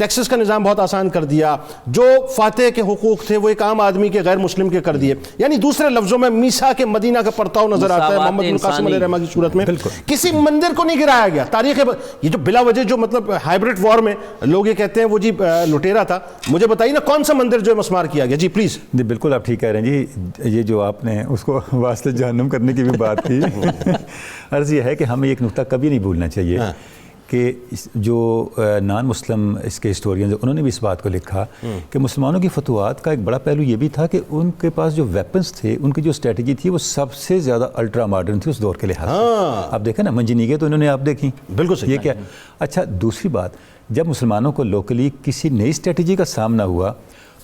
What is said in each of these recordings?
Taxes کا نظام بہت آسان کر دیا، جو فاتح کے حقوق تھے وہ ایک عام آدمی کے غیر مسلم کے کر دیے. یعنی دوسرے لفظوں میں میثاق کے مدینہ کا پرتاؤ نظر آتا ہے محمد بن قاسم علیہ الرحمہ کی صورت میں. کسی مندر کو نہیں گرایا گیا. تاریخ یہ جو بلا وجہ جو مطلب ہائبرڈ وار میں لوگ یہ کہتے ہیں وہ جی لٹیرا تھا، مجھے بتائیے نا کون سا مندر جو مسمار کیا گیا. جی پلیز. جی بالکل آپ ٹھیک کہہ رہے ہیں جی. یہ جو آپ نے اس کو واسطے جہنم کرنے کی بھی بات کی، عرض یہ ہے کہ ہمیں ایک نقطہ کبھی نہیں بھولنا چاہیے کہ جو نان مسلم اس کے ہسٹورینز انہوں نے بھی اس بات کو لکھا کہ مسلمانوں کی فتوحات کا ایک بڑا پہلو یہ بھی تھا کہ ان کے پاس جو ویپنز تھے، ان کی جو اسٹریٹجی تھی وہ سب سے زیادہ الٹرا ماڈرن تھی اس دور کے لحاظ سے. آپ دیکھیں نا منجنیگیں تو انہوں نے آپ دیکھی. بالکل صحیح. یہ کیا. اچھا دوسری بات، جب مسلمانوں کو لوکلی کسی نئی اسٹریٹجی کا سامنا ہوا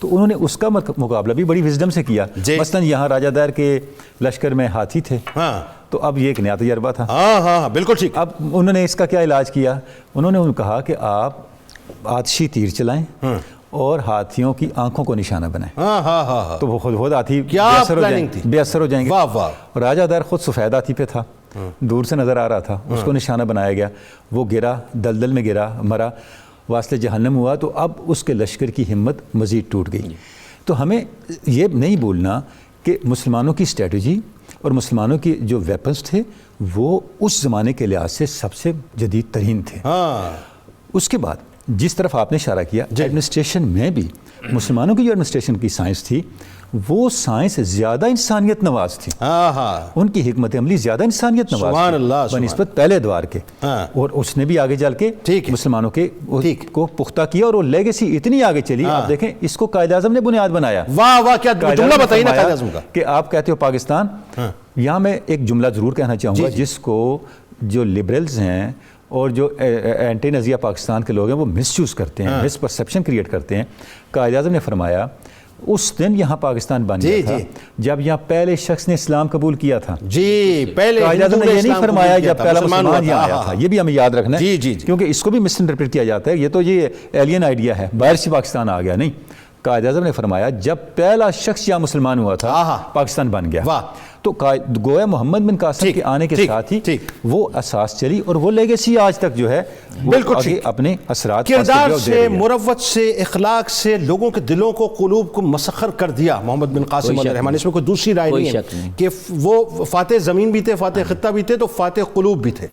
تو انہوں نے اس کا مقابلہ بھی بڑی وزڈم سے کیا. مثلا یہاں راجہ دیر کے لشکر میں ہاتھی تھے، تو اب یہ ایک نیا تجربہ تھا. ہاں بالکل ٹھیک. اب انہوں نے اس کا کیا علاج کیا؟ انہوں نے کہا کہ آپ آتشی تیر چلائیں اور ہاتھیوں کی آنکھوں کو نشانہ بنائیں. تو وہ خود ہاتھی بے اثر ہو جائیں گے. راجہ دیر خود سفید ہاتھی پہ تھا، دور سے نظر آ رہا تھا، اس کو نشانہ بنایا گیا، وہ گرا، دلدل میں گرا، مرا، واسطے جہنم ہوا. تو اب اس کے لشکر کی ہمت مزید ٹوٹ گئی. تو ہمیں یہ نہیں بھولنا کہ مسلمانوں کی اسٹریٹجی اور مسلمانوں کی جو ویپنز تھے وہ اس زمانے کے لحاظ سے سب سے جدید ترین تھے. اس کے بعد جس طرف آپ نے اشارہ کیا، ایڈمنسٹریشن میں بھی مسلمانوں کی جو ایڈمنسٹریشن کی سائنس تھی وہ سائنس زیادہ انسانیت نواز تھی. ان کی حکمت عملی زیادہ انسانیت نواز تھی بنسبت پہلے ادوار کے. اور اس نے بھی آگے چل کے مسلمانوں کے کو پختہ کیا اور وہ لیگیسی اتنی آگے چلی. آپ دیکھیں اس کو قائد اعظم نے بنیاد بنایا. واہ واہ، کیا جملہ بتائیے نا قائد اعظم کا کہ آپ کہتے ہو پاکستان. یہاں میں ایک جملہ ضرور کہنا چاہوں گا جس کو جو لبرلز ہیں اور جو اینٹی نظریہ پاکستان کے لوگ ہیں وہ مس یوز کرتے ہیں، مس پرسیپشن کریٹ کرتے ہیں. قائد اعظم نے فرمایا اس دن یہاں پاکستان بن گیا تھا جب یہاں پہلے شخص نے اسلام قبول کیا تھا. پہلے قائد اعظم نے یہ نہیں فرمایا جب پہلا مسلمان یہاں آیا تھا. یہ بھی ہمیں یاد رکھنا ہے کیونکہ اس کو بھی مس انٹرپریٹ کیا جاتا ہے. یہ تو یہ ایلین آئیڈیا ہے، باہر سے پاکستان آ گیا. نہیں، قائد اعظم نے فرمایا جب پہلا شخص یہاں مسلمان ہوا تھا پاکستان بن گیا. تو گویا محمد بن قاسم کے آنے کے ساتھ ہی وہ اساس چلی اور وہ لیگیسی آج تک جو ہے بالکل اپنے اثرات کردار سے، مروت سے، اخلاق سے لوگوں کے دلوں کو، قلوب کو مسخر کر دیا محمد بن قاسم علیہ الرحمہ. اس میں کوئی دوسری رائے نہیں ہے کہ وہ فاتح زمین بھی تھے، فاتح خطہ بھی تھے، تو فاتح قلوب بھی تھے.